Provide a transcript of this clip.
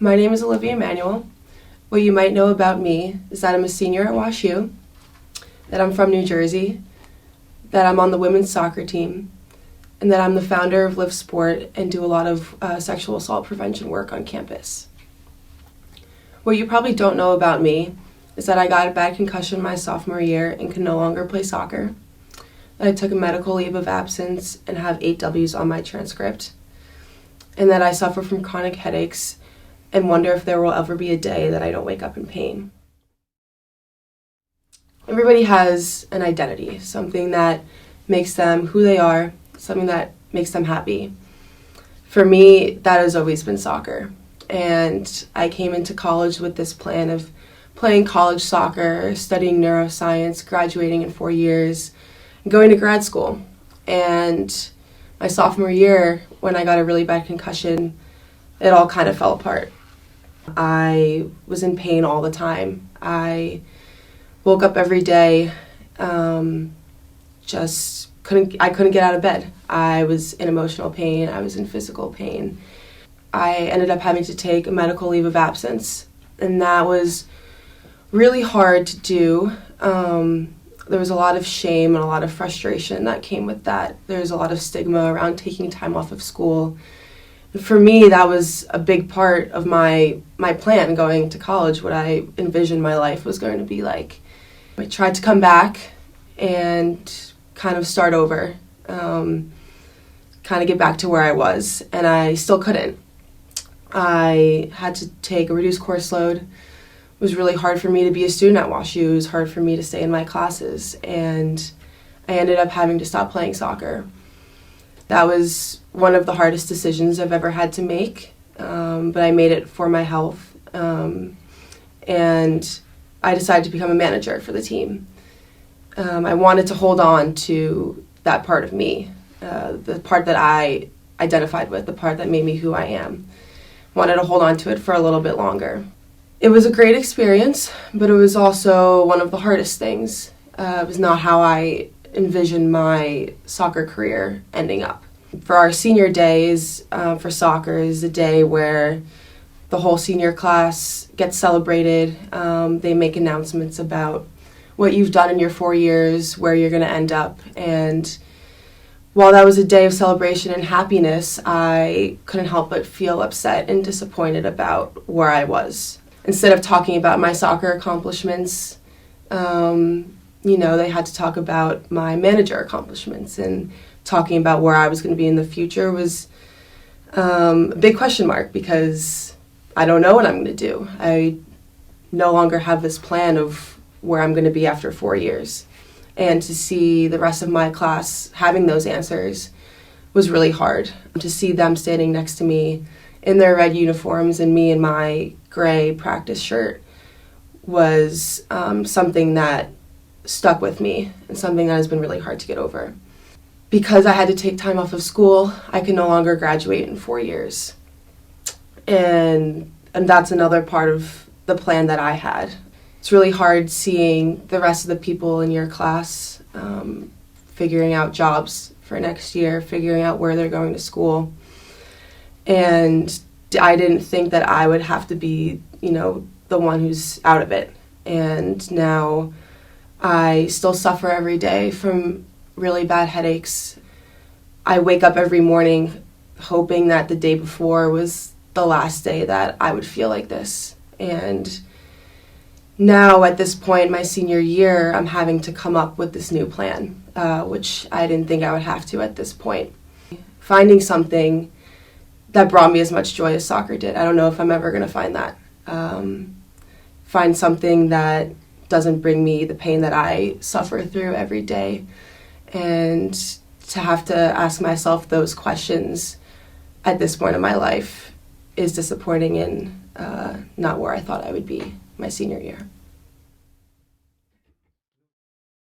My name is Olivia Emanuel. What you might know about me is that I'm a senior at WashU, that I'm from New Jersey, that I'm on the women's soccer team, and that I'm the founder of Live Sport and do a lot of sexual assault prevention work on campus. What you probably don't know about me is that I got a bad concussion my sophomore year and can no longer play soccer, that I took a medical leave of absence and have 8 W's on my transcript, and that I suffer from chronic headaches and wonder if there will ever be a day that I don't wake up in pain. Everybody has an identity, something that makes them who they are, something that makes them happy. For me, that has always been soccer. And I came into college with this plan of playing college soccer, studying neuroscience, graduating in 4 years, and going to grad school. And my sophomore year, when I got a really bad concussion, it all kind of fell apart. I was in pain all the time. I woke up every day, just couldn't get out of bed. I was in emotional pain. I was in physical pain. I ended up having to take a medical leave of absence, and that was really hard to do. There was a lot of shame and a lot of frustration that came with that. There's a lot of stigma around taking time off of school. For me, that was a big part of my plan going to college, what I envisioned my life was going to be like. I tried to come back and kind of start over, kind of get back to where I was, and I still couldn't. I had to take a reduced course load. It was really hard for me to be a student at WashU. It was hard for me to stay in my classes, and I ended up having to stop playing soccer. That was one of the hardest decisions I've ever had to make, but I made it for my health, and I decided to become a manager for the team. I wanted to hold on to that part of me, the part that I identified with, the part that made me who I am. Wanted to hold on to it for a little bit longer. It was a great experience, but it was also one of the hardest things. It was not how I envisioned my soccer career ending up. For our senior days for soccer is a day where the whole senior class gets celebrated. They make announcements about what you've done in your 4 years, where you're going to end up. And while that was a day of celebration and happiness, I couldn't help but feel upset and disappointed about where I was. Instead of talking about my soccer accomplishments, they had to talk about my manager accomplishments, and talking about where I was going to be in the future was a big question mark because I don't know what I'm going to do. I no longer have this plan of where I'm going to be after 4 years. And to see the rest of my class having those answers was really hard. To see them standing next to me in their red uniforms and me in my gray practice shirt was something that stuck with me and something that has been really hard to get over. Because I had to take time off of school, I can no longer graduate in 4 years. And that's another part of the plan that I had. It's really hard seeing the rest of the people in your class figuring out jobs for next year, figuring out where they're going to school. And I didn't think that I would have to be, the one who's out of it. And now I still suffer every day from really bad headaches. I wake up every morning hoping that the day before was the last day that I would feel like this. And now at this point, my senior year, I'm having to come up with this new plan, which I didn't think I would have to at this point. Finding something that brought me as much joy as soccer did. I don't know if I'm ever going to find that. Find something that doesn't bring me the pain that I suffer through every day. And to have to ask myself those questions at this point in my life is disappointing and not where I thought I would be my senior year.